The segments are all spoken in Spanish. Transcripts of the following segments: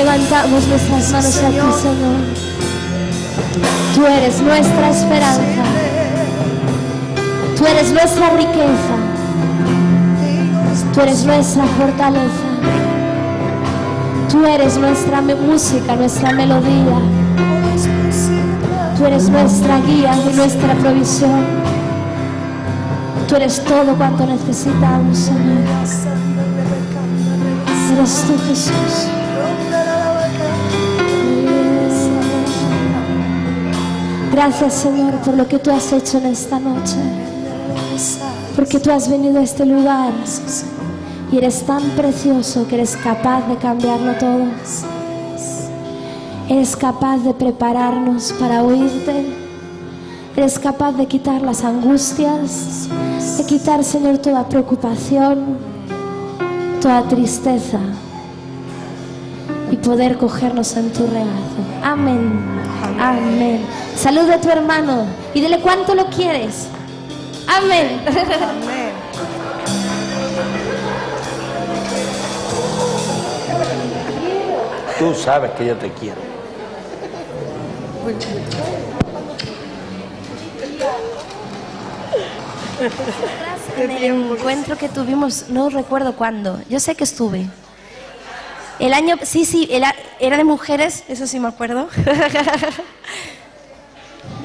Levantamos nuestras manos a ti, Señor. Tú eres nuestra esperanza. Tú eres nuestra riqueza. Tú eres nuestra fortaleza. Tú eres nuestra música, nuestra melodía. Tú eres nuestra guía y nuestra provisión. Tú eres todo cuanto necesitamos, Señor. Eres tú, Jesús. Gracias, Señor, por lo que tú has hecho en esta noche. Porque tú has venido a este lugar y eres tan precioso que eres capaz de cambiarlo todo. Eres capaz de prepararnos para oírte. Eres capaz de quitar las angustias, de quitar, Señor, toda preocupación, toda tristeza y poder cogernos en tu regazo. Amén. Amén. Saluda a tu hermano y dile cuánto lo quieres. Amén. Amén. Tú sabes que yo te quiero. En el encuentro que tuvimos, no recuerdo cuándo, yo sé que estuve. El año, sí, era de mujeres, eso sí me acuerdo.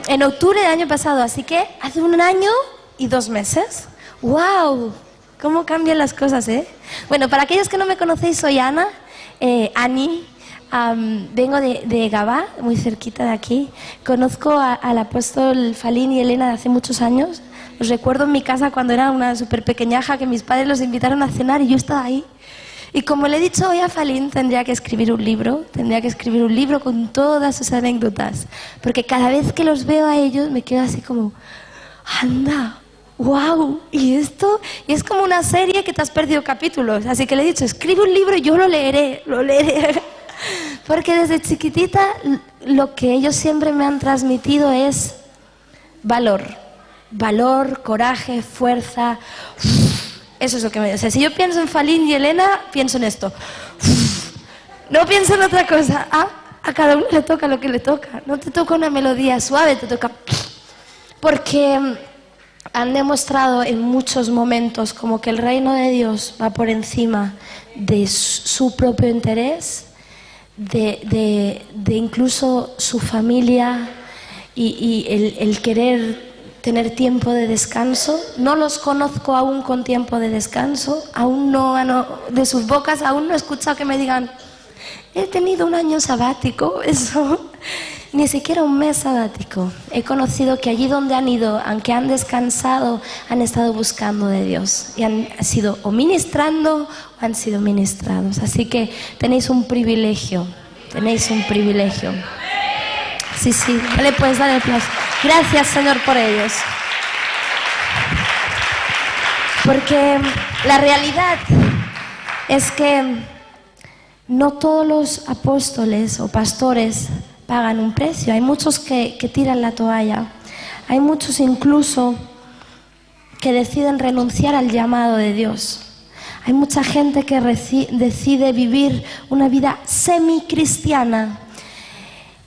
En octubre del año pasado, así que hace 1 año y 2 meses. ¡Wow! ¿Cómo cambian las cosas, eh? Bueno, para aquellos que no me conocéis, soy Ana, Ani. Vengo de Gabá, muy cerquita de aquí. Conozco al apóstol Falín y Elena de hace muchos años. Los recuerdo en mi casa cuando era una súper pequeñaja, que mis padres los invitaron a cenar y yo estaba ahí. Y como le he dicho hoy a Falín, tendría que escribir un libro con todas sus anécdotas. Porque cada vez que los veo a ellos me quedo así como, anda, wow, ¿y esto? Y es como una serie que te has perdido capítulos. Así que le he dicho, escribe un libro y yo lo leeré. Porque desde chiquitita lo que ellos siempre me han transmitido es valor, coraje, fuerza. Eso es lo que me... O sea, si yo pienso en Falín y Elena, pienso en esto. No pienso en otra cosa. A cada uno le toca lo que le toca. No te toca una melodía suave, te toca... Porque han demostrado en muchos momentos como que el reino de Dios va por encima de su propio interés, de incluso su familia y el querer tener tiempo de descanso. No los conozco aún con tiempo de descanso, aún no, de sus bocas aún no he escuchado que me digan, he tenido 1 año sabático, eso, ni siquiera 1 mes sabático. He conocido que allí donde han ido, aunque han descansado, han estado buscando de Dios y han sido o ministrando o han sido ministrados. Así que tenéis un privilegio, Sí, no le puedes dar el aplauso. Gracias, Señor, por ellos. Porque la realidad es que no todos los apóstoles o pastores pagan un precio. Hay muchos que tiran la toalla. Hay muchos incluso que deciden renunciar al llamado de Dios. Hay mucha gente que decide vivir una vida semi-cristiana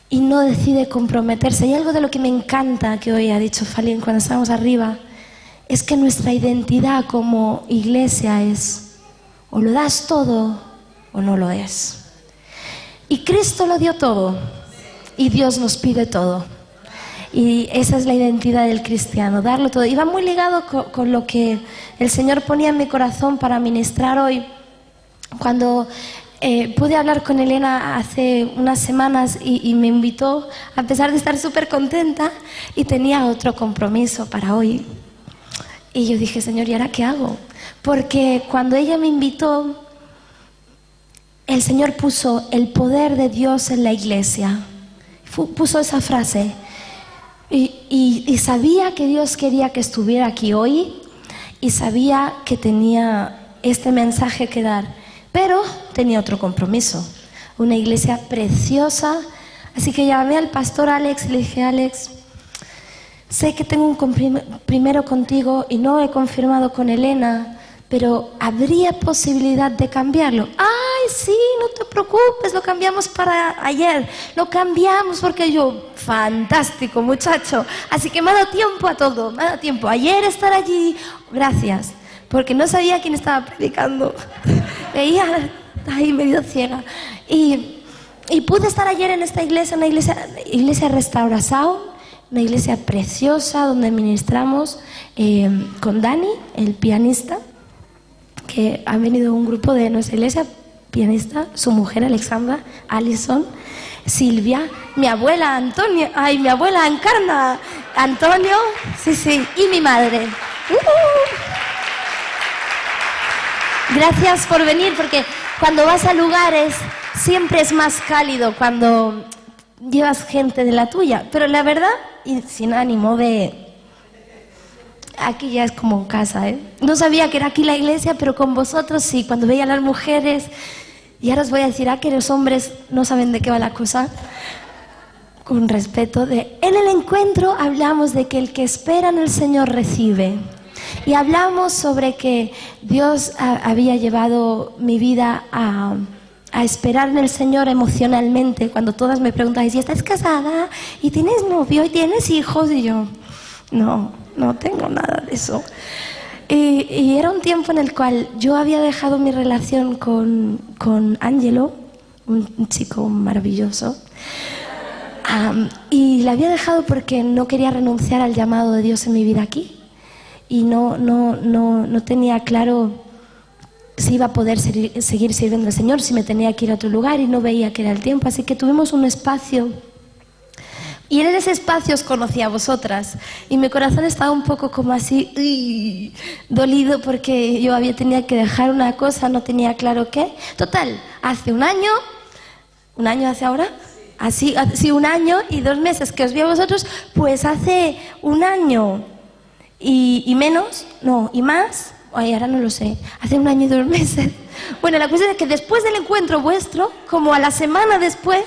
y no decide comprometerse. Y algo de lo que me encanta que hoy ha dicho Falín cuando estábamos arriba es que nuestra identidad como iglesia es o lo das todo o no lo es. Y Cristo lo dio todo y Dios nos pide todo. Y esa es la identidad del cristiano, darlo todo. Y va muy ligado con lo que el Señor ponía en mi corazón para ministrar hoy. Cuando pude hablar con Elena hace unas semanas y me invitó, a pesar de estar súper contenta, y tenía otro compromiso para hoy. Y yo dije, Señor, ¿y ahora qué hago? Porque cuando ella me invitó, el Señor puso el poder de Dios en la iglesia. Puso esa frase. Y sabía que Dios quería que estuviera aquí hoy y sabía que tenía este mensaje que dar. Pero tenía otro compromiso, una iglesia preciosa. Así que llamé al pastor Alex y le dije, Alex, sé que tengo un primero contigo y no he confirmado con Elena, pero ¿habría posibilidad de cambiarlo? ¡Ay, sí, no te preocupes, lo cambiamos para ayer! Lo cambiamos porque yo, fantástico, muchacho. Así que me ha dado tiempo a todo, me ha dado tiempo. Ayer estar allí, gracias, porque no sabía quién estaba predicando. Veía ahí medio ciega. Y pude estar ayer en esta iglesia, una iglesia Restauración, una iglesia preciosa donde ministramos con Dani, el pianista, que ha venido un grupo de nuestra iglesia, pianista, su mujer Alexandra, Alison, Silvia, mi abuela Antonia, ay, mi abuela Encarna, Antonio, sí, y mi madre. Gracias por venir, porque cuando vas a lugares siempre es más cálido cuando llevas gente de la tuya, pero la verdad, y sin ánimo de... Aquí ya es como casa, ¿eh? No sabía que era aquí la iglesia, pero con vosotros sí, cuando veía a las mujeres, y ahora os voy a decir, que los hombres no saben de qué va la cosa, con respeto, en el encuentro hablamos de que el que espera en el Señor recibe, y hablamos sobre que Dios había llevado mi vida a esperar en el Señor emocionalmente, cuando todas me preguntáis, ¿y estás casada? ¿Y tienes novio? ¿Y tienes hijos? Y yo, no tengo nada de eso. Y era un tiempo en el cual yo había dejado mi relación con Angelo, un chico maravilloso, y la había dejado porque no quería renunciar al llamado de Dios en mi vida aquí, y no tenía claro si iba a poder seguir sirviendo al Señor, si me tenía que ir a otro lugar, y no veía que era el tiempo, así que tuvimos un espacio. Y en ese espacio os conocí a vosotras y mi corazón estaba un poco como así, dolido, porque yo tenía que dejar una cosa, no tenía claro qué. Total, hace un año hace ahora, así 1 año y 2 meses que os vi a vosotros, pues hace 1 año y menos, no, y más, ahora no lo sé, hace 1 año y 2 meses. Bueno, la cuestión es que después del encuentro vuestro, como a la semana después,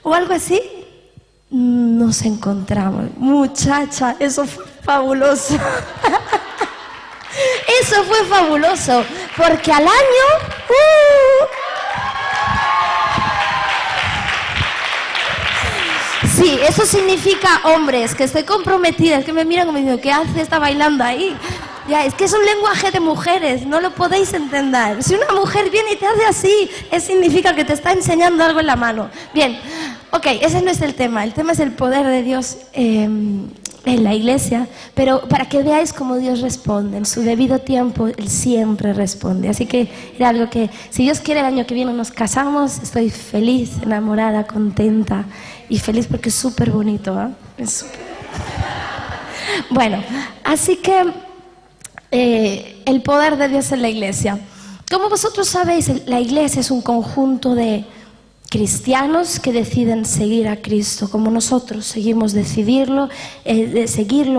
o algo así, nos encontramos. Muchacha, eso fue fabuloso. Eso fue fabuloso, porque al año... Sí, eso significa, hombres, que estoy comprometida, es que me miran como diciendo, ¿qué hace? Está bailando ahí. Ya, es que es un lenguaje de mujeres, no lo podéis entender. Si una mujer viene y te hace así, significa que te está enseñando algo en la mano. Bien, ok, ese no es el tema es el poder de Dios en la iglesia, pero para que veáis cómo Dios responde, en su debido tiempo, Él siempre responde. Así que era algo que, si Dios quiere, el año que viene nos casamos, estoy feliz, enamorada, contenta y feliz porque es súper bonito, ¿eh? Es súper... Bueno, así que... el poder de Dios en la iglesia. Como vosotros sabéis, la iglesia es un conjunto de cristianos que deciden seguir a Cristo, como nosotros seguimos seguirlo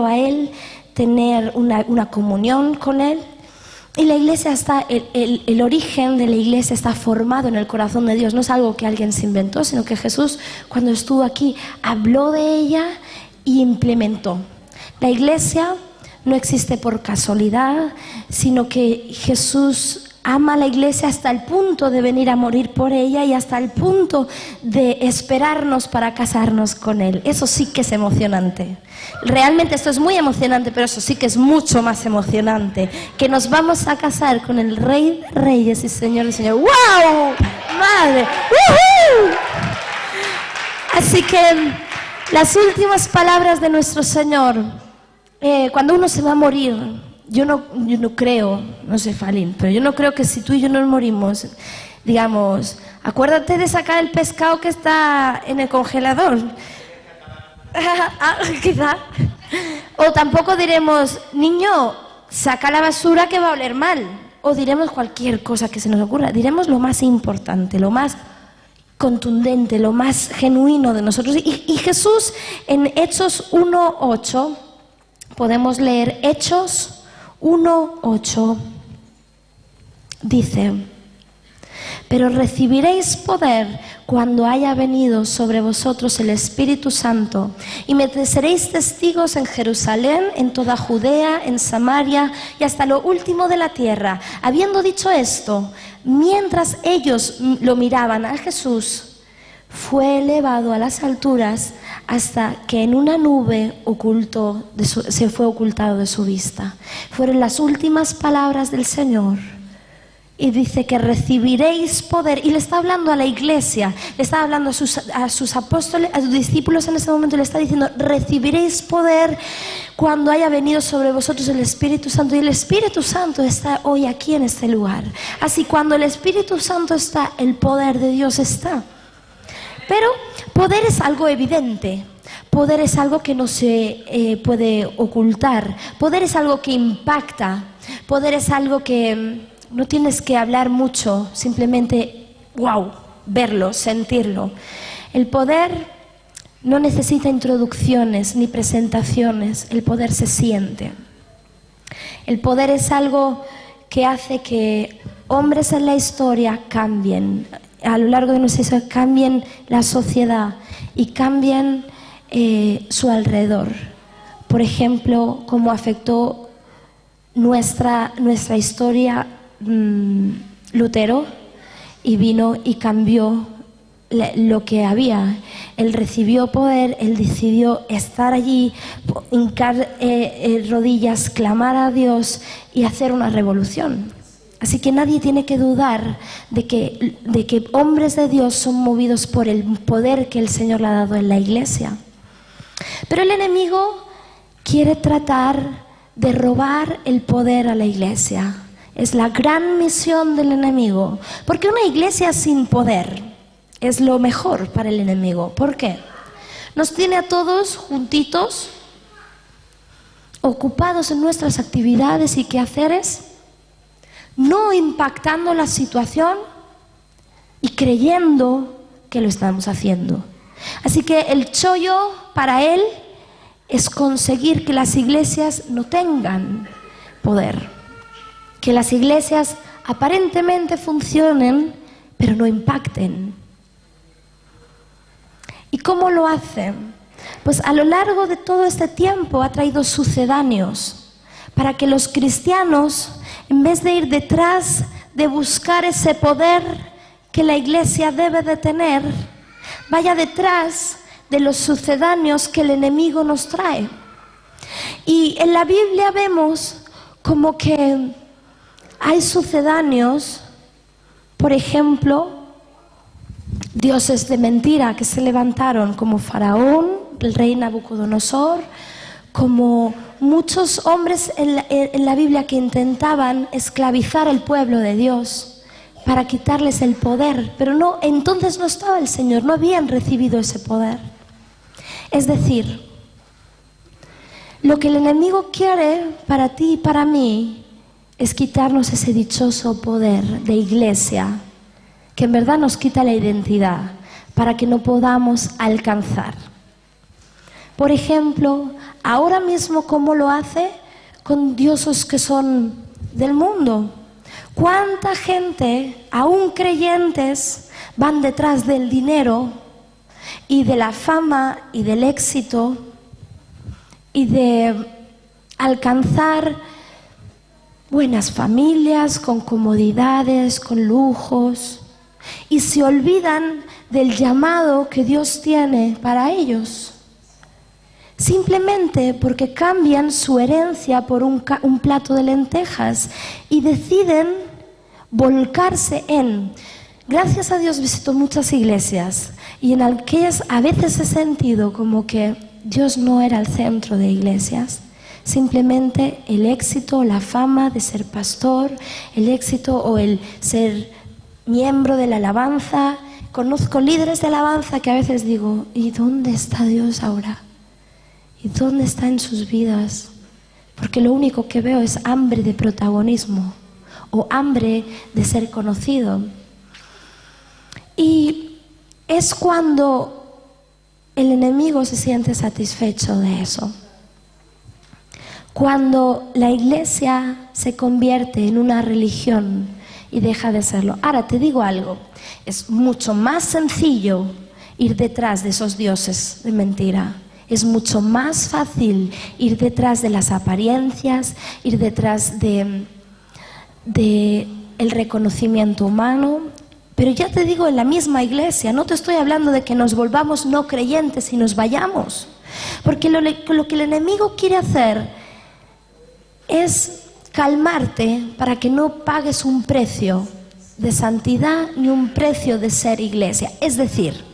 a Él, tener una comunión con Él. Y la iglesia está, el origen de la iglesia está formado en el corazón de Dios. No es algo que alguien se inventó, sino que Jesús, cuando estuvo aquí, habló de ella y implementó. La iglesia no existe por casualidad, sino que Jesús ama a la iglesia hasta el punto de venir a morir por ella y hasta el punto de esperarnos para casarnos con Él. Eso sí que es emocionante. Realmente esto es muy emocionante, pero eso sí que es mucho más emocionante. Que nos vamos a casar con el Rey de Reyes y Señor de Señores. ¡Wow! ¡Madre! ¡Woohoo! Así que las últimas palabras de nuestro Señor. Cuando uno se va a morir, yo no creo, no sé, Falín, pero yo no creo que si tú y yo nos morimos, digamos, acuérdate de sacar el pescado que está en el congelador. Quizá. O tampoco diremos, niño, saca la basura que va a oler mal. O diremos cualquier cosa que se nos ocurra. Diremos lo más importante, lo más contundente, lo más genuino de nosotros. Y Jesús en Hechos 1:8... podemos leer Hechos 1:8. Dice: Pero recibiréis poder cuando haya venido sobre vosotros el Espíritu Santo, y me seréis testigos en Jerusalén, en toda Judea, en Samaria y hasta lo último de la tierra. Habiendo dicho esto, mientras ellos lo miraban a Jesús, fue elevado a las alturas hasta que en una nube se fue ocultado de su vista. Fueron las últimas palabras del Señor. Y dice que recibiréis poder, y le está hablando a la iglesia, le está hablando a sus apóstoles, a sus discípulos en ese momento, le está diciendo: recibiréis poder cuando haya venido sobre vosotros el Espíritu Santo. Y el Espíritu Santo está hoy aquí en este lugar. Así, cuando el Espíritu Santo está, el poder de Dios está. Pero poder es algo evidente. Poder es algo que no se puede ocultar. Poder es algo que impacta. Poder es algo que no tienes que hablar mucho, simplemente, wow, verlo, sentirlo. El poder no necesita introducciones ni presentaciones, el poder se siente. El poder es algo que hace que hombres en la historia cambien, a lo largo de nuestra historia cambien la sociedad y cambien su alrededor. Por ejemplo, cómo afectó nuestra historia Lutero, y vino y cambió lo que había. Él recibió poder, él decidió estar allí, hincar rodillas, clamar a Dios y hacer una revolución. Así que nadie tiene que dudar de que hombres de Dios son movidos por el poder que el Señor le ha dado en la iglesia. Pero el enemigo quiere tratar de robar el poder a la iglesia. Es la gran misión del enemigo, porque una iglesia sin poder es lo mejor para el enemigo. ¿Por qué? Nos tiene a todos juntitos, ocupados en nuestras actividades y quehaceres, no impactando la situación y creyendo que lo estamos haciendo. Así que el chollo para él es conseguir que las iglesias no tengan poder. Que las iglesias aparentemente funcionen, pero no impacten. ¿Y cómo lo hacen? Pues a lo largo de todo este tiempo ha traído sucedáneos para que los cristianos, en vez de ir detrás de buscar ese poder que la iglesia debe de tener, vaya detrás de los sucedáneos que el enemigo nos trae. Y en la Biblia vemos como que hay sucedáneos, por ejemplo, dioses de mentira que se levantaron, como Faraón, el rey Nabucodonosor, como muchos hombres en la Biblia que intentaban esclavizar al pueblo de Dios para quitarles el poder, pero no, entonces no estaba el Señor, no habían recibido ese poder. Es decir, lo que el enemigo quiere para ti y para mí es quitarnos ese dichoso poder de iglesia, que en verdad nos quita la identidad, para que no podamos alcanzar. Por ejemplo, ahora mismo, ¿cómo lo hace? Con dioses que son del mundo. ¿Cuánta gente, aún creyentes, van detrás del dinero y de la fama y del éxito y de alcanzar buenas familias, con comodidades, con lujos, y se olvidan del llamado que Dios tiene para ellos? Simplemente porque cambian su herencia por un plato de lentejas y deciden volcarse en... Gracias a Dios visito muchas iglesias y en aquellas a veces he sentido como que Dios no era el centro de iglesias. Simplemente el éxito, la fama de ser pastor, el éxito o el ser miembro de la alabanza. Conozco líderes de alabanza que a veces digo, ¿y dónde está Dios ahora? ¿Y dónde está en sus vidas? Porque lo único que veo es hambre de protagonismo o hambre de ser conocido. Y es cuando el enemigo se siente satisfecho de eso. Cuando la iglesia se convierte en una religión y deja de serlo. Ahora te digo algo, es mucho más sencillo ir detrás de esos dioses de mentira. Es mucho más fácil ir detrás de las apariencias, ir detrás de el reconocimiento humano. Pero ya te digo, en la misma iglesia, no te estoy hablando de que nos volvamos no creyentes y nos vayamos. Porque lo que el enemigo quiere hacer es calmarte para que no pagues un precio de santidad ni un precio de ser iglesia. Es decir,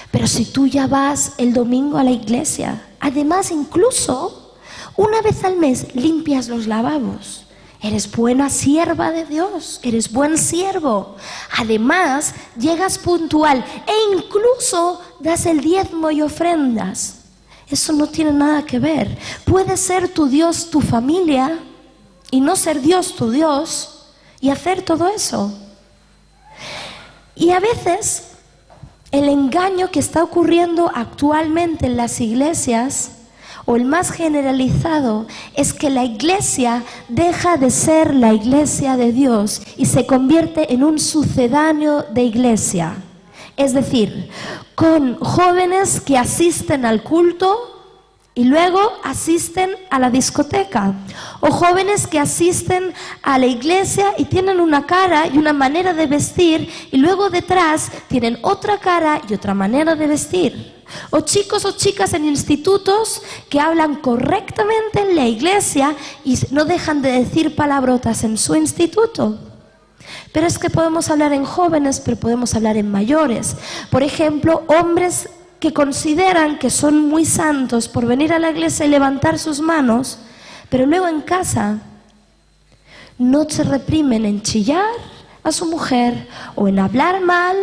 pero si tú ya vas el domingo a la iglesia, además incluso una vez al mes limpias los lavabos. Eres buena sierva de Dios, eres buen siervo. Además, llegas puntual e incluso das el diezmo y ofrendas. Eso no tiene nada que ver. Puede ser tu Dios tu familia y no ser Dios tu Dios y hacer todo eso. Y a veces el engaño que está ocurriendo actualmente en las iglesias, o el más generalizado, es que la iglesia deja de ser la iglesia de Dios y se convierte en un sucedáneo de iglesia. Es decir, con jóvenes que asisten al culto y luego asisten a la discoteca, o jóvenes que asisten a la iglesia y tienen una cara y una manera de vestir y luego detrás tienen otra cara y otra manera de vestir. O chicos o chicas en institutos que hablan correctamente en la iglesia y no dejan de decir palabrotas en su instituto. Pero es que podemos hablar en jóvenes, pero podemos hablar en mayores. Por ejemplo, hombres que consideran que son muy santos por venir a la iglesia y levantar sus manos, pero luego en casa no se reprimen en chillar a su mujer o en hablar mal,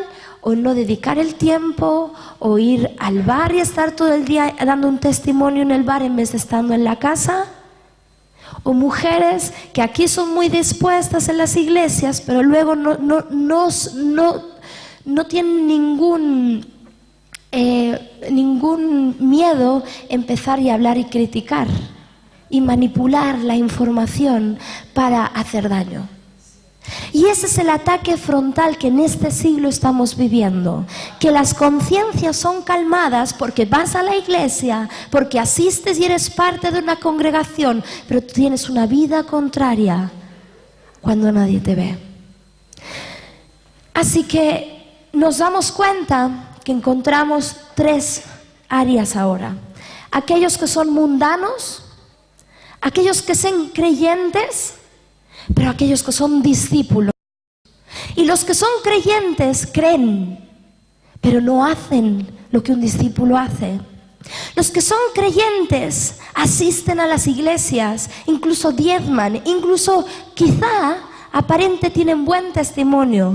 o no dedicar el tiempo, o ir al bar y estar todo el día dando un testimonio en el bar en vez de estando en la casa. O mujeres que aquí son muy dispuestas en las iglesias, pero luego no tienen ningún miedo empezar y hablar y criticar y manipular la información para hacer daño. Y ese es el ataque frontal que en este siglo estamos viviendo, que las conciencias son calmadas porque vas a la iglesia, porque asistes y eres parte de una congregación, pero tú tienes una vida contraria cuando nadie te ve. Así que nos damos cuenta que encontramos tres áreas ahora: aquellos que son mundanos, aquellos que son creyentes, pero aquellos que son discípulos. Y los que son creyentes creen, pero no hacen lo que un discípulo hace. Los que son creyentes asisten a las iglesias, incluso diezman, incluso quizá aparente tienen buen testimonio,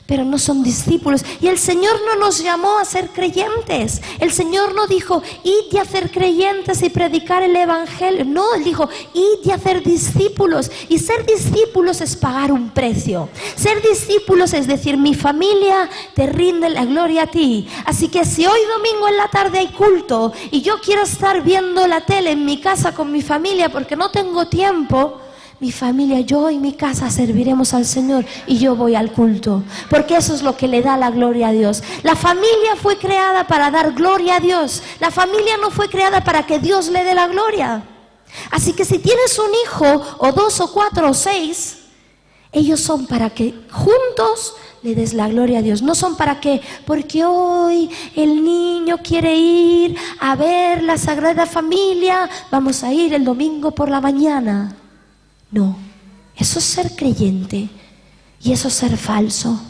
pero no son discípulos. Y el Señor no nos llamó a ser creyentes. El Señor no dijo, id y hacer creyentes y predicar el evangelio. No, Él dijo, id y hacer discípulos. Y ser discípulos es pagar un precio. Ser discípulos es decir, mi familia te rinde la gloria a ti. Así que si hoy domingo en la tarde hay culto y yo quiero estar viendo la tele en mi casa con mi familia porque no tengo tiempo, mi familia, yo y mi casa serviremos al Señor y yo voy al culto, porque eso es lo que le da la gloria a Dios. La familia fue creada para dar gloria a Dios. La familia no fue creada para que Dios le dé la gloria. Así que si tienes un hijo, o 2 o 4 o 6, ellos son para que juntos le des la gloria a Dios. No son para que, porque hoy el niño quiere ir a ver la Sagrada Familia, vamos a ir el domingo por la mañana. No, eso es ser creyente y eso es ser falso.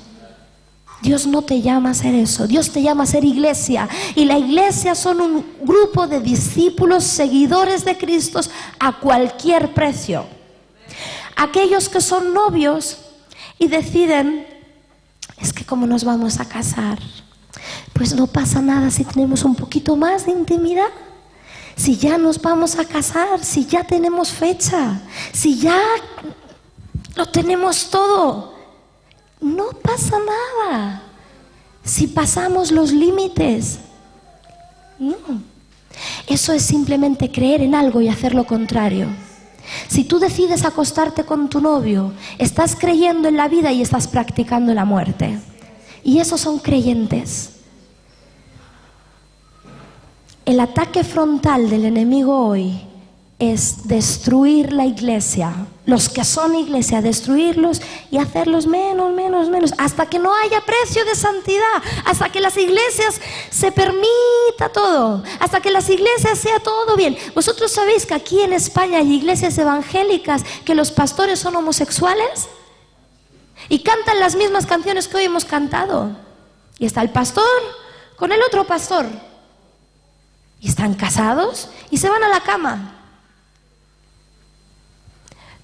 Dios no te llama a ser eso. Dios te llama a ser iglesia. Y la iglesia son un grupo de discípulos, seguidores de Cristo a cualquier precio. Aquellos que son novios y deciden, es que como nos vamos a casar, pues no pasa nada si tenemos un poquito más de intimidad. Si ya nos vamos a casar, si ya tenemos fecha, si ya lo tenemos todo, no pasa nada si pasamos los límites. No, eso es simplemente creer en algo y hacer lo contrario. Si tú decides acostarte con tu novio, estás creyendo en la vida y estás practicando la muerte. Y esos son creyentes. El ataque frontal del enemigo hoy es destruir la iglesia, los que son iglesia, destruirlos y hacerlos menos, hasta que no haya precio de santidad, hasta que las iglesias se permita todo, hasta que las iglesias sea todo bien. Vosotros sabéis que aquí en España hay iglesias evangélicas que los pastores son homosexuales y cantan las mismas canciones que hoy hemos cantado. Y está el pastor con el otro pastor. Y están casados y se van a la cama.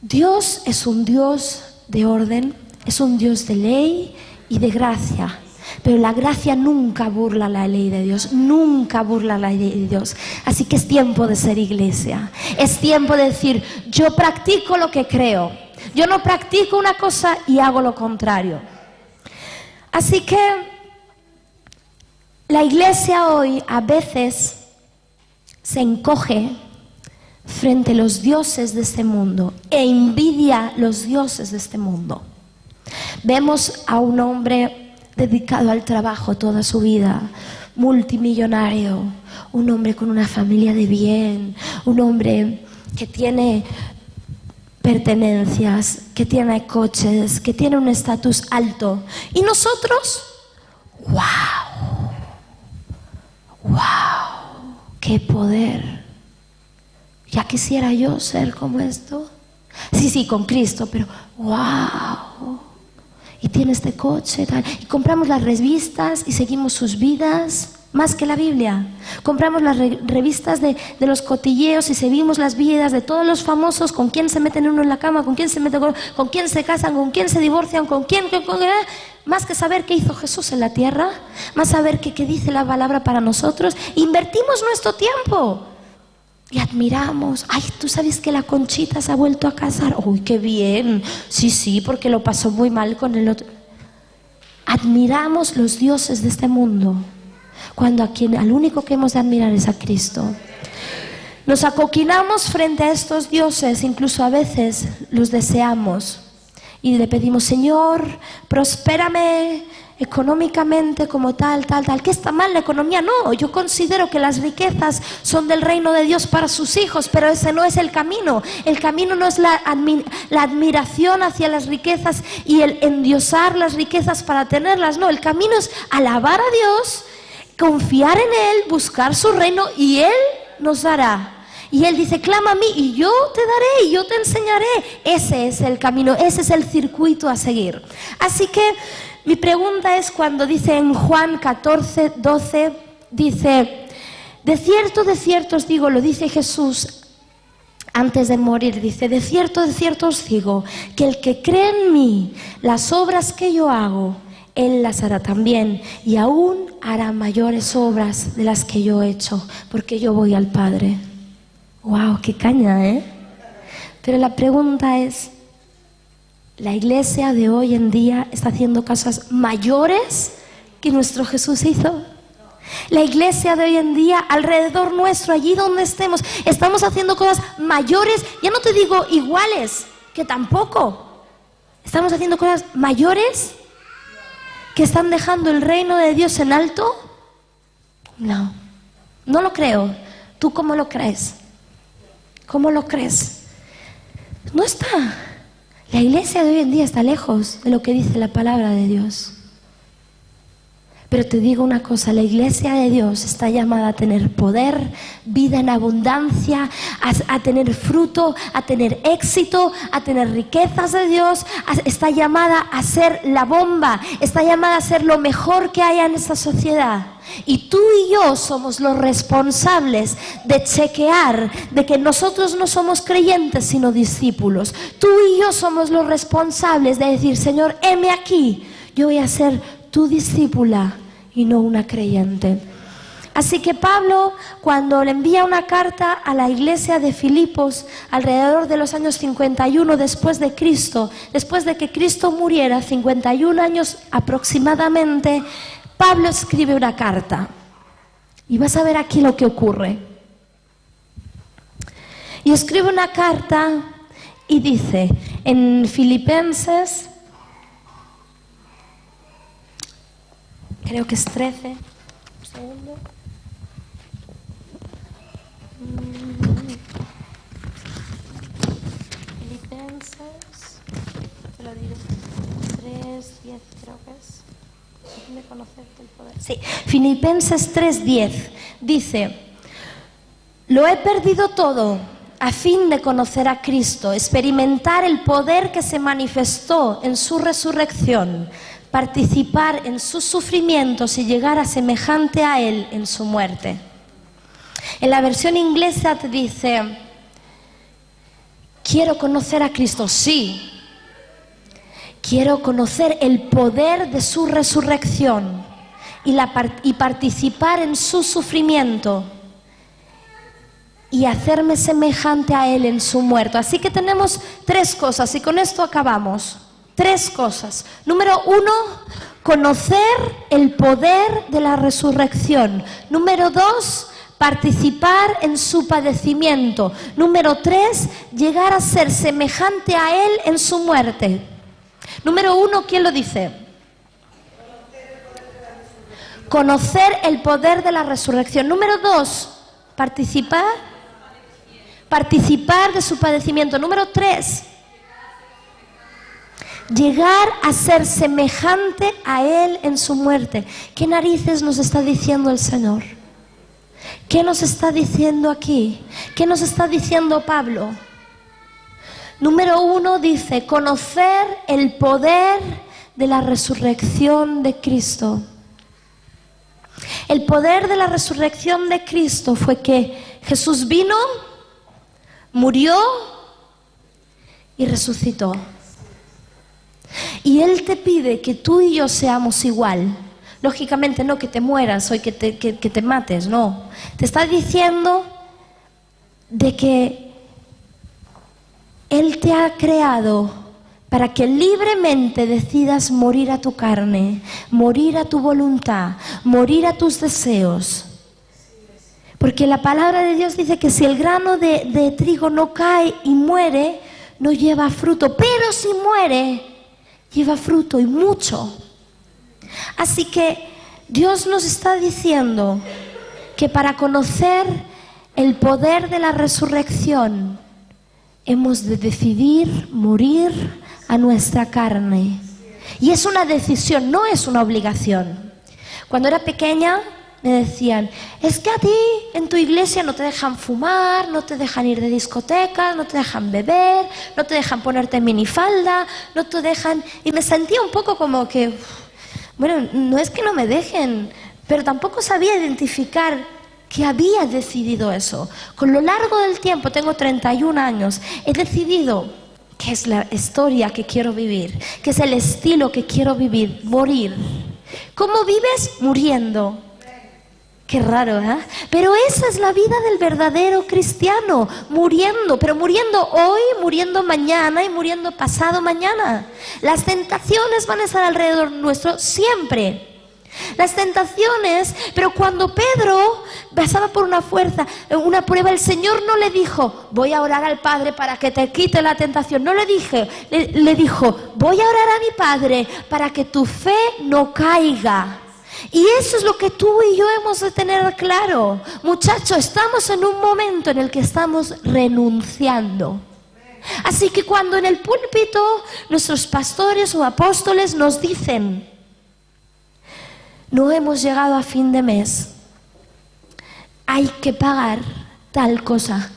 Dios es un Dios de orden, es un Dios de ley y de gracia. Pero la gracia nunca burla la ley de Dios, nunca burla la ley de Dios. Así que es tiempo de ser iglesia. Es tiempo de decir, yo practico lo que creo. Yo no practico una cosa y hago lo contrario. Así que la iglesia hoy a veces se encoge frente a los dioses de este mundo e envidia los dioses de este mundo. Vemos a un hombre dedicado al trabajo toda su vida, multimillonario, un hombre con una familia de bien, un hombre que tiene pertenencias, que tiene coches, que tiene un estatus alto. Y nosotros, ¡wow! ¡Wow! ¡Qué poder! Ya quisiera yo ser como esto. Sí, con Cristo, pero ¡wow! Y tiene este coche, tal. Y compramos las revistas y seguimos sus vidas, más que la Biblia. Compramos las revistas de los cotilleos y seguimos las vidas de todos los famosos, con quién se meten uno en la cama, con quién se meten, con quién se casan, con quién se divorcian, con quién, más que saber qué hizo Jesús en la tierra, más saber qué dice la palabra para nosotros. Invertimos nuestro tiempo y admiramos. Ay, ¿tú sabes que la Conchita se ha vuelto a casar? Uy, qué bien. Sí, porque lo pasó muy mal con el otro. Admiramos los dioses de este mundo, cuando al único que hemos de admirar es a Cristo. Nos acoquinamos frente a estos dioses, incluso a veces los deseamos y le pedimos, Señor, prospérame económicamente como tal. ¿Qué está mal la economía? No, yo considero que las riquezas son del reino de Dios para sus hijos, pero ese no es el camino. El camino no es la admiración hacia las riquezas y el endiosar las riquezas para tenerlas. No, el camino es alabar a Dios, confiar en Él, buscar su reino y Él nos dará. Y Él dice, clama a mí y yo te daré y yo te enseñaré. Ese es el camino, ese es el circuito a seguir. Así que mi pregunta es cuando dice en Juan 14, 12, dice, de cierto os digo, lo dice Jesús antes de morir, dice, de cierto os digo, que el que cree en mí, las obras que yo hago, Él las hará también, y aún hará mayores obras de las que yo he hecho, porque yo voy al Padre. ¡Wow! ¡Qué caña, eh! Pero la pregunta es, ¿la iglesia de hoy en día está haciendo cosas mayores que nuestro Jesús hizo? La iglesia de hoy en día, alrededor nuestro, allí donde estemos, estamos haciendo cosas mayores, ya no te digo iguales, que tampoco. Estamos haciendo cosas mayores que están dejando el reino de Dios en alto. No lo creo. ¿Tú cómo lo crees? ¿Cómo lo crees? No está. La iglesia de hoy en día está lejos de lo que dice la palabra de Dios. Pero te digo una cosa, la iglesia de Dios está llamada a tener poder, vida en abundancia, a tener fruto, a tener éxito, a tener riquezas de Dios. Está llamada a ser la bomba, está llamada a ser lo mejor que haya en esta sociedad. Y tú y yo somos los responsables de chequear de que nosotros no somos creyentes sino discípulos. Tú y yo somos los responsables de decir, Señor, heme aquí, yo voy a ser tu discípula y no una creyente. Así que Pablo, cuando le envía una carta a la iglesia de Filipos alrededor de los años 51 después de Cristo, después de que Cristo muriera, 51 años aproximadamente, Pablo escribe una carta. Y vas a ver aquí lo que ocurre. Y escribe una carta Y dice en Filipenses, creo que es 13, un segundo. Filipenses, te lo diré, 3:10 creo que es. De conocerte el poder. Sí, Filipenses 3:10 dice: lo he perdido todo a fin de conocer a Cristo, experimentar el poder que se manifestó en su resurrección, participar en sus sufrimientos y llegar a semejante a Él en su muerte. En la versión inglesa te dice: quiero conocer a Cristo, sí. Quiero conocer el poder de su resurrección y participar en su sufrimiento y hacerme semejante a Él en su muerte. Así que tenemos 3 cosas y con esto acabamos. 3 cosas. Número 1, conocer el poder de la resurrección. Número 2, participar en su padecimiento. Número 3, llegar a ser semejante a Él en su muerte. Número 1, ¿quién lo dice? Conocer el poder de la resurrección. Número 2, participar de su padecimiento. Número 3, llegar a ser semejante a Él en su muerte. ¿Qué narices nos está diciendo el Señor? ¿Qué nos está diciendo aquí? ¿Qué nos está diciendo Pablo? Número 1 dice, conocer el poder de la resurrección de Cristo. El poder de la resurrección de Cristo fue que Jesús vino, murió y resucitó. Y Él te pide que tú y yo seamos igual. Lógicamente no que te mueras o que te mates, no. Te está diciendo de que Él te ha creado para que libremente decidas morir a tu carne, morir a tu voluntad, morir a tus deseos. Porque la palabra de Dios dice que si el grano de trigo no cae y muere, no lleva fruto. Pero si muere, lleva fruto y mucho. Así que Dios nos está diciendo que para conocer el poder de la resurrección, hemos de decidir morir a nuestra carne. Y es una decisión, no es una obligación. Cuando era pequeña me decían, es que a ti en tu iglesia no te dejan fumar, no te dejan ir de discotecas, no te dejan beber, no te dejan ponerte minifalda, no te dejan... Y me sentía un poco como que, bueno, no es que no me dejen, pero tampoco sabía identificar que había decidido eso. Con lo largo del tiempo, tengo 31 años, he decidido qué es la historia que quiero vivir, qué es el estilo que quiero vivir, morir. ¿Cómo vives? Muriendo. Qué raro, ¿eh? Pero esa es la vida del verdadero cristiano, muriendo, pero muriendo hoy, muriendo mañana y muriendo pasado mañana. Las tentaciones van a estar alrededor nuestro siempre. Las tentaciones, pero cuando Pedro pasaba por una prueba, el Señor no le dijo, voy a orar al Padre para que te quite la tentación. No le dijo, voy a orar a mi Padre para que tu fe no caiga. Y eso es lo que tú y yo hemos de tener claro. Muchachos, estamos en un momento en el que estamos renunciando. Así que cuando en el púlpito nuestros pastores o apóstoles nos dicen, no hemos llegado a fin de mes, hay que pagar tal cosa,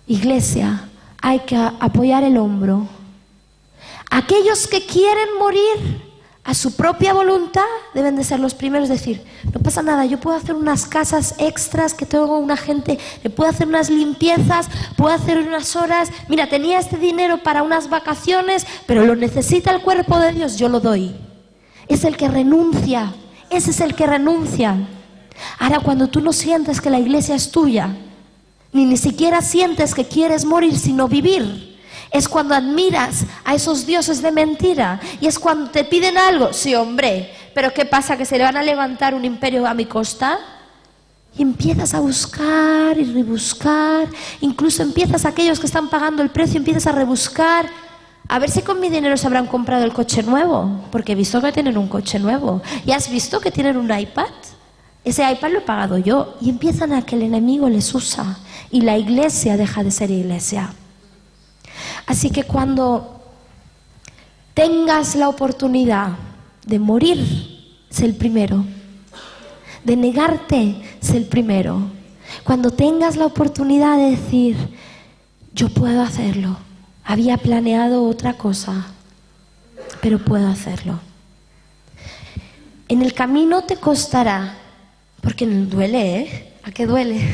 iglesia, hay que apoyar el hombro. Aquellos que quieren morir a su propia voluntad deben de ser los primeros en decir, no pasa nada, yo puedo hacer unas casas extras, que tengo una gente, le puedo hacer unas limpiezas, puedo hacer unas horas, mira, tenía este dinero para unas vacaciones, pero lo necesita el cuerpo de Dios, yo lo doy. Es el que renuncia, ese es el que renuncia. Ahora, cuando tú no sientes que la iglesia es tuya, ni siquiera sientes que quieres morir sino vivir, es cuando admiras a esos dioses de mentira. Y es cuando te piden algo, sí hombre, pero ¿qué pasa? ¿Que se le van a levantar un imperio a mi costa? Y empiezas a buscar y rebuscar, incluso empiezas, aquellos que están pagando el precio, empiezas a rebuscar, a ver si con mi dinero se habrán comprado el coche nuevo, porque he visto que tienen un coche nuevo. ¿Y has visto que tienen un iPad? Ese iPad lo he pagado yo. Y empiezan a que el enemigo les usa y la iglesia deja de ser iglesia. Así que cuando tengas la oportunidad de morir, sé el primero. De negarte, sé el primero. Cuando tengas la oportunidad de decir, yo puedo hacerlo, había planeado otra cosa, pero puedo hacerlo. En el camino te costará, porque duele, ¿eh? ¿A qué duele?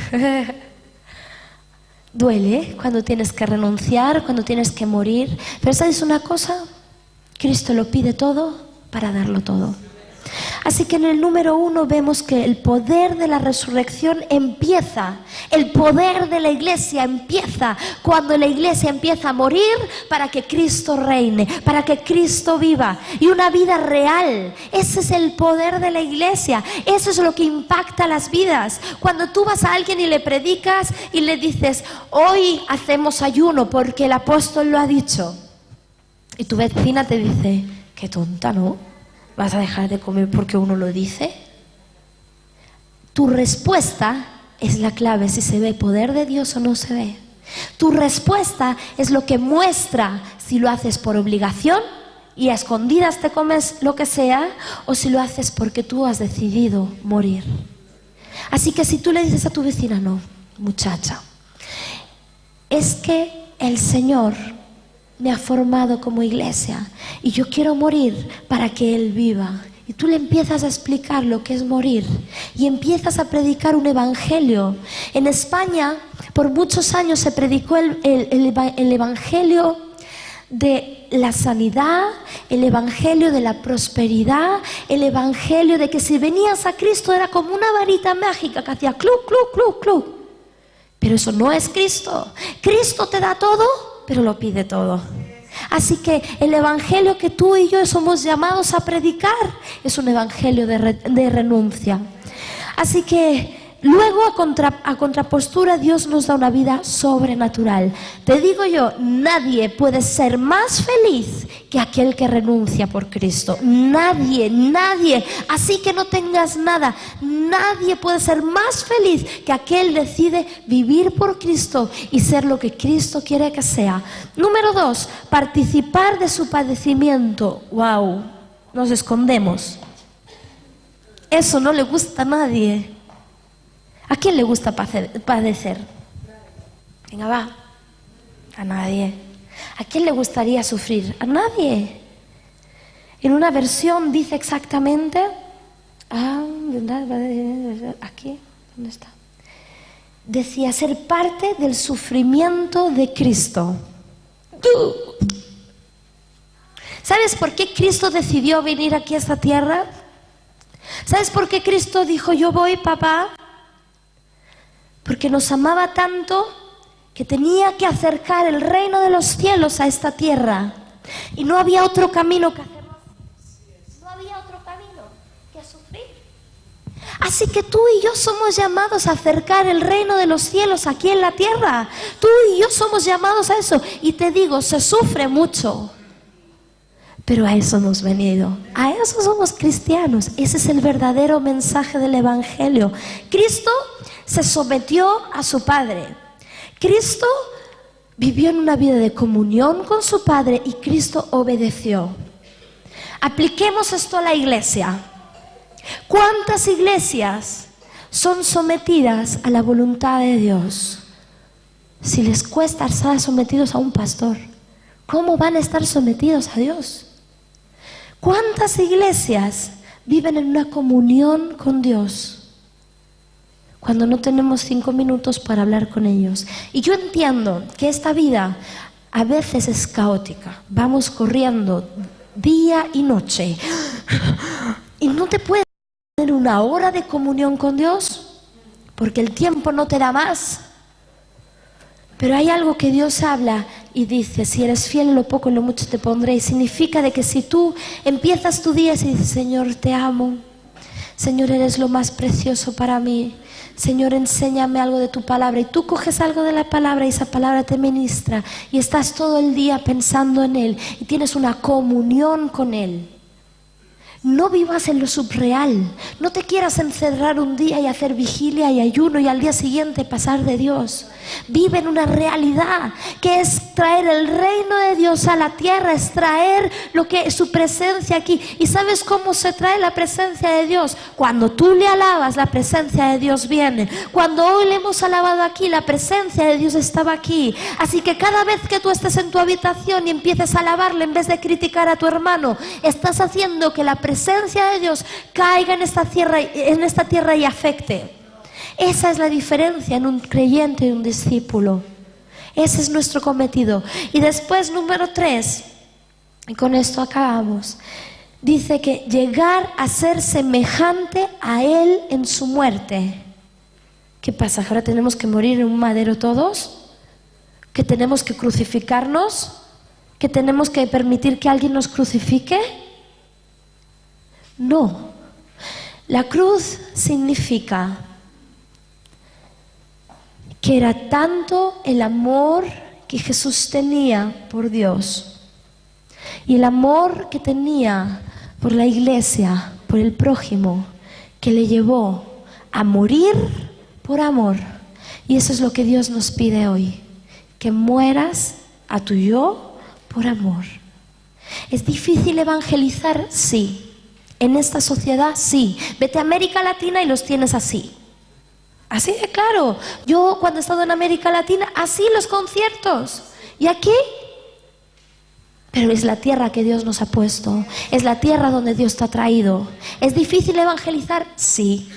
Duele cuando tienes que renunciar, cuando tienes que morir. Pero ¿sabes una cosa? Cristo lo pide todo para darlo todo. Así que en el número 1 vemos que el poder de la resurrección empieza, el poder de la iglesia empieza cuando la iglesia empieza a morir para que Cristo reine, para que Cristo viva, y una vida real. Ese es el poder de la iglesia, eso es lo que impacta las vidas. Cuando tú vas a alguien y le predicas y le dices, hoy hacemos ayuno porque el apóstol lo ha dicho, y tu vecina te dice, qué tonta, ¿no? ¿Vas a dejar de comer porque uno lo dice? Tu respuesta es la clave, si se ve poder de Dios o no se ve. Tu respuesta es lo que muestra si lo haces por obligación y a escondidas te comes lo que sea, o si lo haces porque tú has decidido morir. Así que si tú le dices a tu vecina, no, muchacha, es que el Señor me ha formado como iglesia y yo quiero morir para que Él viva. Y tú le empiezas a explicar lo que es morir y empiezas a predicar un evangelio. En España, por muchos años se predicó el evangelio de la sanidad, el evangelio de la prosperidad, el evangelio de que si venías a Cristo era como una varita mágica que hacía cluc, cluc, cluc, cluc. Pero eso no es Cristo. Cristo te da todo, pero lo pide todo. Así que el evangelio que tú y yo somos llamados a predicar es un evangelio de renuncia. Así que luego a contrapostura Dios nos da una vida sobrenatural. Te digo yo, nadie puede ser más feliz que aquel que renuncia por Cristo. Nadie, nadie. Así que no tengas nada. Nadie puede ser más feliz que aquel decide vivir por Cristo y ser lo que Cristo quiere que sea. Número 2, participar de su padecimiento. Wow, nos escondemos. Eso no le gusta a nadie. ¿A quién le gusta padecer? Venga, va. A nadie. ¿A quién le gustaría sufrir? A nadie. En una versión dice exactamente, aquí, ¿dónde está? Decía ser parte del sufrimiento de Cristo. ¿Sabes por qué Cristo decidió venir aquí a esta tierra? ¿Sabes por qué Cristo dijo, yo voy, papá? Porque nos amaba tanto que tenía que acercar el reino de los cielos a esta tierra. Y no había otro camino que hacer. No había otro camino que sufrir. Así que tú y yo somos llamados a acercar el reino de los cielos aquí en la tierra. Tú y yo somos llamados a eso. Y te digo, se sufre mucho. Pero a eso hemos venido. A eso somos cristianos. Ese es el verdadero mensaje del evangelio. Cristo se sometió a su Padre. Cristo vivió en una vida de comunión con su Padre y Cristo obedeció. Apliquemos esto a la iglesia. ¿Cuántas iglesias son sometidas a la voluntad de Dios? Si les cuesta estar sometidos a un pastor, ¿cómo van a estar sometidos a Dios? ¿Cuántas iglesias viven en una comunión con Dios cuando no tenemos 5 minutos para hablar con ellos? Y yo entiendo que esta vida a veces es caótica. Vamos corriendo día y noche. Y no te puedes tener una hora de comunión con Dios porque el tiempo no te da más. Pero hay algo que Dios habla y dice, si eres fiel en lo poco, en lo mucho te pondré. Y significa de que si tú empiezas tu día y dices, Señor, te amo. Señor, eres lo más precioso para mí. Señor, enséñame algo de tu palabra, y tú coges algo de la palabra y esa palabra te ministra y estás todo el día pensando en Él y tienes una comunión con Él. No vivas en lo subreal, no te quieras encerrar un día y hacer vigilia y ayuno y al día siguiente pasar de Dios. Vive en una realidad que es traer el reino de Dios a la tierra, es traer lo que es su presencia aquí. ¿Y sabes cómo se trae la presencia de Dios? Cuando tú le alabas, la presencia de Dios viene. Cuando hoy le hemos alabado aquí, la presencia de Dios estaba aquí. Así que cada vez que tú estés en tu habitación y empieces a alabarle en vez de criticar a tu hermano, estás haciendo que la presencia de Dios caiga en esta tierra y afecte. Esa es la diferencia en un creyente y un discípulo. Ese es nuestro cometido. Y después, número 3, y con esto acabamos, dice que llegar a ser semejante a Él en su muerte. ¿Qué pasa? ¿Ahora tenemos que morir en un madero todos? ¿Que tenemos que crucificarnos? ¿Que tenemos que permitir que alguien nos crucifique? No. La cruz significa que era tanto el amor que Jesús tenía por Dios y el amor que tenía por la iglesia, por el prójimo, que le llevó a morir por amor. Y eso es lo que Dios nos pide hoy, que mueras a tu yo por amor. ¿Es difícil evangelizar? Sí. En esta sociedad, sí. Vete a América Latina y los tienes así. Así de claro. Yo cuando he estado en América Latina, así los conciertos. ¿Y aquí? Pero es la tierra que Dios nos ha puesto. Es la tierra donde Dios te ha traído. ¿Es difícil evangelizar? Sí.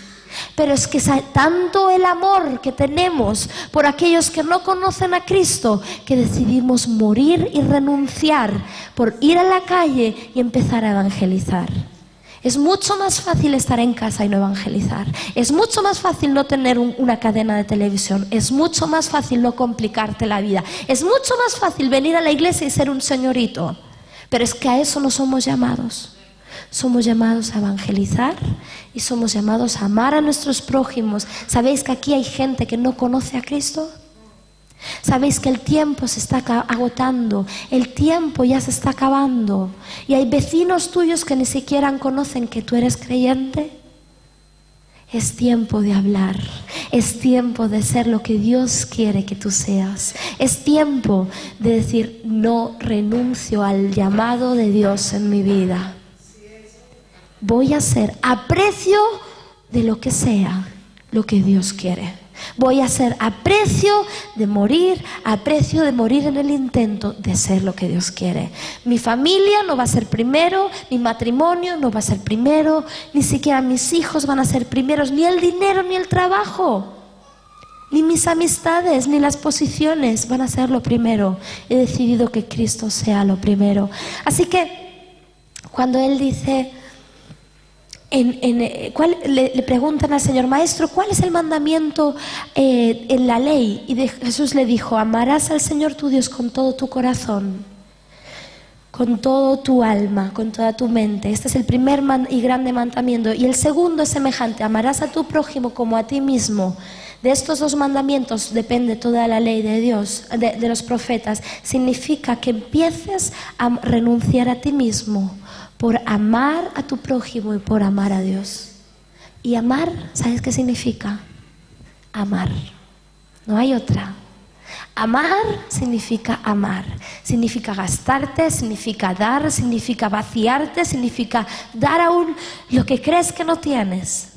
Pero es que tanto el amor que tenemos por aquellos que no conocen a Cristo, que decidimos morir y renunciar por ir a la calle y empezar a evangelizar. Es mucho más fácil estar en casa y no evangelizar. Es mucho más fácil no tener una cadena de televisión. Es mucho más fácil no complicarte la vida. Es mucho más fácil venir a la iglesia y ser un señorito. Pero es que a eso no somos llamados. Somos llamados a evangelizar y somos llamados a amar a nuestros prójimos. ¿Sabéis que aquí hay gente que no conoce a Cristo? ¿Sabéis que el tiempo se está agotando? El tiempo ya se está acabando. Y hay vecinos tuyos que ni siquiera conocen que tú eres creyente. Es tiempo de hablar. Es tiempo de ser lo que Dios quiere que tú seas. Es tiempo de decir, no renuncio al llamado de Dios en mi vida. Voy a hacer a precio de lo que sea lo que Dios quiere. Voy a hacer a precio de morir en el intento de ser lo que Dios quiere. Mi familia no va a ser primero, mi matrimonio no va a ser primero, ni siquiera mis hijos van a ser primeros, ni el dinero, ni el trabajo, ni mis amistades, ni las posiciones van a ser lo primero. He decidido que Cristo sea lo primero. Así que cuando Él dice... le preguntan al Señor, Maestro, ¿cuál es el mandamiento en la ley? Y Jesús le dijo, amarás al Señor tu Dios con todo tu corazón, con todo tu alma, con toda tu mente. Este es el primer y grande mandamiento. Y el segundo es semejante, amarás a tu prójimo como a ti mismo. De estos dos mandamientos depende toda la ley de Dios, de los profetas. Significa que empieces a renunciar a ti mismo por amar a tu prójimo y por amar a Dios. Y amar, ¿sabes qué significa? Amar. No hay otra. Amar significa amar. Significa gastarte, significa dar, significa vaciarte, significa dar aún lo que crees que no tienes.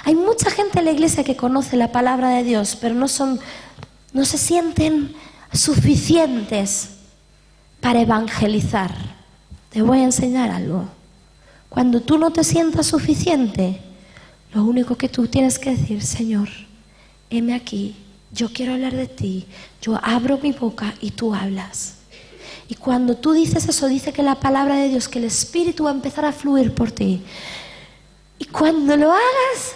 Hay mucha gente en la iglesia que conoce la palabra de Dios, pero no se sienten suficientes para evangelizar. Te voy a enseñar algo. Cuando tú no te sientas suficiente, lo único que tú tienes que decir, Señor, heme aquí, yo quiero hablar de ti, yo abro mi boca y tú hablas. Y cuando tú dices eso, dice que la palabra de Dios, que el Espíritu va a empezar a fluir por ti. Y cuando lo hagas,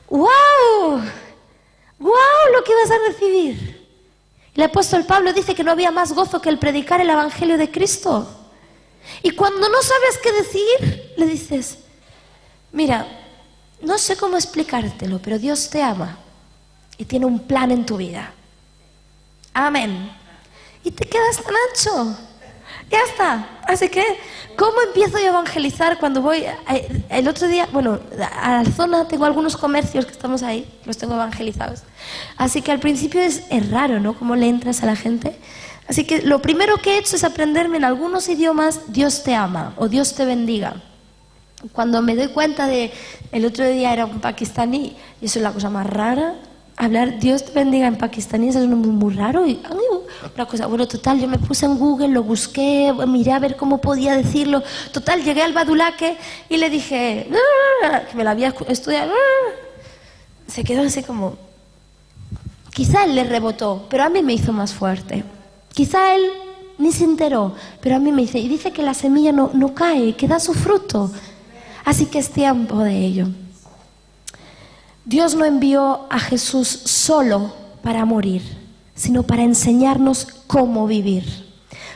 ¡wow! ¡Wow! Lo que vas a recibir. El apóstol Pablo dice que no había más gozo que el predicar el Evangelio de Cristo. Y cuando no sabes qué decir, le dices, mira, no sé cómo explicártelo, pero Dios te ama. y tiene un plan en tu vida. Amén. Y te quedas tan ancho. Ya está. Así que, ¿cómo empiezo yo a evangelizar cuando voy? El otro día, bueno, a la zona tengo algunos comercios que estamos ahí, los tengo evangelizados. Así que al principio es raro, ¿no? Cómo le entras a la gente. Así que lo primero que he hecho es aprenderme en algunos idiomas Dios te ama o Dios te bendiga. Cuando me doy cuenta de, el otro día era un pakistaní, y eso es la cosa más rara, hablar Dios te bendiga en pakistaní es muy raro. Y una cosa, bueno, total, yo me puse en Google, lo busqué, miré a ver cómo podía decirlo. Total, llegué al Badulaque y le dije, que me lo había estudiado. Se quedó así como, quizá él le rebotó, pero a mí me hizo más fuerte. Quizá él ni se enteró, pero a mí me dice, y dice que la semilla no cae, que da su fruto. Así que es tiempo de ello. Dios no envió a Jesús solo para morir, sino para enseñarnos cómo vivir,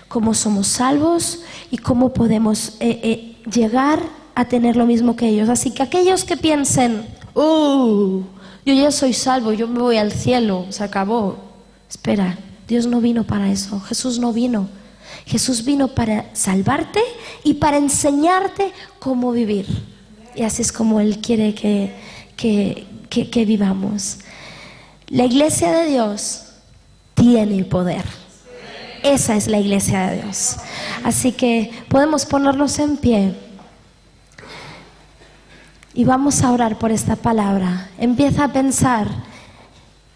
cómo somos salvos y cómo podemos llegar a tener lo mismo que ellos. Así que aquellos que piensen, yo ya soy salvo, yo me voy al cielo, se acabó. Espera, Dios no vino para eso, Jesús no vino. Jesús vino para salvarte y para enseñarte cómo vivir. Y así es como Él quiere que vivamos. La iglesia de Dios tiene poder. Esa es la iglesia de Dios. Así que podemos ponernos en pie y vamos a orar por esta palabra. Empieza a pensar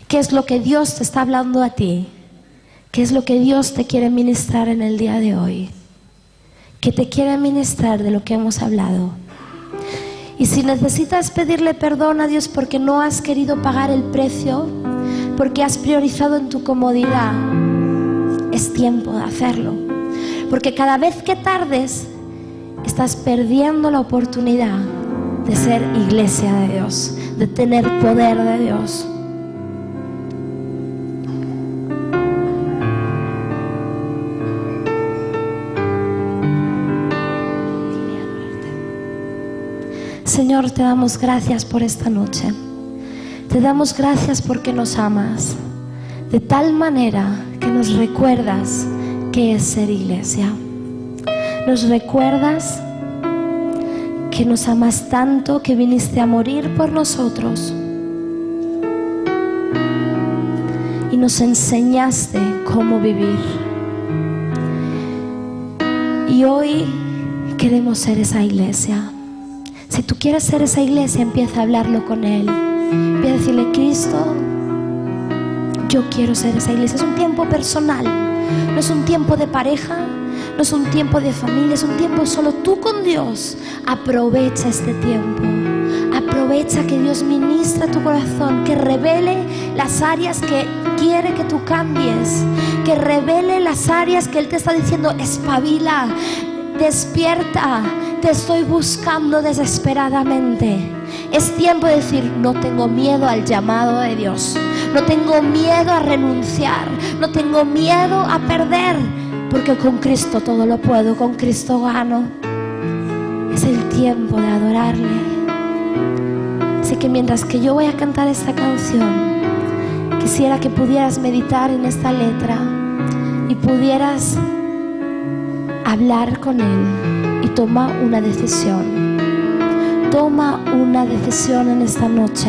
qué es lo que Dios te está hablando a ti. ¿Qué es lo que Dios te quiere ministrar en el día de hoy? ¿Qué te quiere ministrar de lo que hemos hablado? Y si necesitas pedirle perdón a Dios porque no has querido pagar el precio, porque has priorizado en tu comodidad, es tiempo de hacerlo. Porque cada vez que tardes, estás perdiendo la oportunidad de ser iglesia de Dios, de tener poder de Dios. Señor, te damos gracias por esta noche. Te damos gracias porque nos amas de tal manera que nos recuerdas qué es ser iglesia. Nos recuerdas que nos amas tanto que viniste a morir por nosotros y nos enseñaste cómo vivir. Y hoy queremos ser esa iglesia. Si tú quieres ser esa iglesia, empieza a hablarlo con Él. Empieza a decirle, Cristo, yo quiero ser esa iglesia. Es un tiempo personal, no es un tiempo de pareja, no es un tiempo de familia, es un tiempo solo tú con Dios. Aprovecha este tiempo. Aprovecha que Dios ministra tu corazón, que revele las áreas que quiere que tú cambies, que revele las áreas que Él te está diciendo, espabila, despierta, te estoy buscando desesperadamente. Es tiempo de decir, no tengo miedo al llamado de Dios, no tengo miedo a renunciar, no tengo miedo a perder, porque con Cristo todo lo puedo, con Cristo gano. Es el tiempo de adorarle. Así que mientras que yo voy a cantar esta canción, quisiera que pudieras meditar en esta letra y pudieras hablar con Él y toma una decisión. Toma una decisión en esta noche.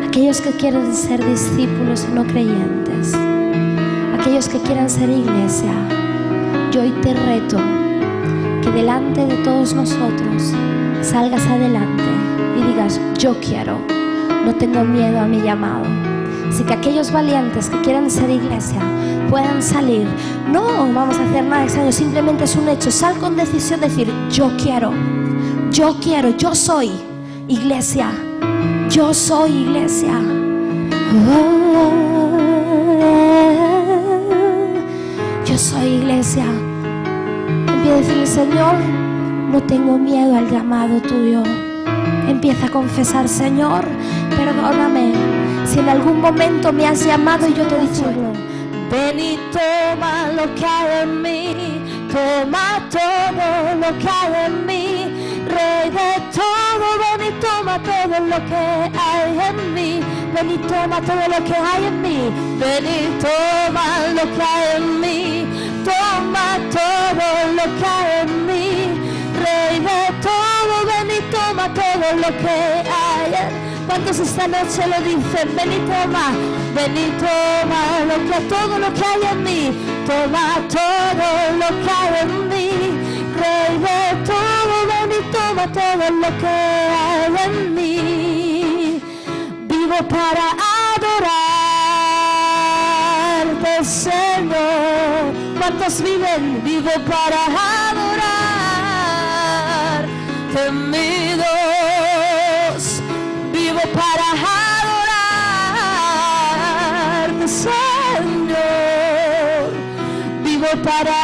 Aquellos que quieren ser discípulos y no creyentes, aquellos que quieran ser iglesia, yo hoy te reto que delante de todos nosotros salgas adelante y digas, yo quiero, no tengo miedo a mi llamado. Así que aquellos valientes que quieran ser iglesia puedan salir. No vamos a hacer nada extraño, simplemente es un hecho. Sal con decisión, decir, yo quiero, yo soy iglesia. Yo soy iglesia. Yo soy iglesia. Empieza a decirle, Señor, no tengo miedo al llamado tuyo. Empieza a confesar: Señor, perdóname si en algún momento me has llamado y yo te he dicho no. Ven y toma lo que hay en mí, toma todo lo que hay en mí, Rey de todo, ven y toma todo lo que hay en mí, ven y toma todo lo que hay en mí, ven y toma lo que hay en mí, toma todo lo que hay en mí, Rey de todo, ven y toma todo lo que hay en mí. ¿Cuántos esta noche lo dicen? Ven y toma todo lo que hay en mí, toma todo lo que hay en mí, Rey de todo, ven y toma todo lo que hay en mí. Vivo para adorarte, Señor. ¿Cuántos viven? Vivo para adorarte, mi Dios. Vivo para adorarte, Señor. Vivo para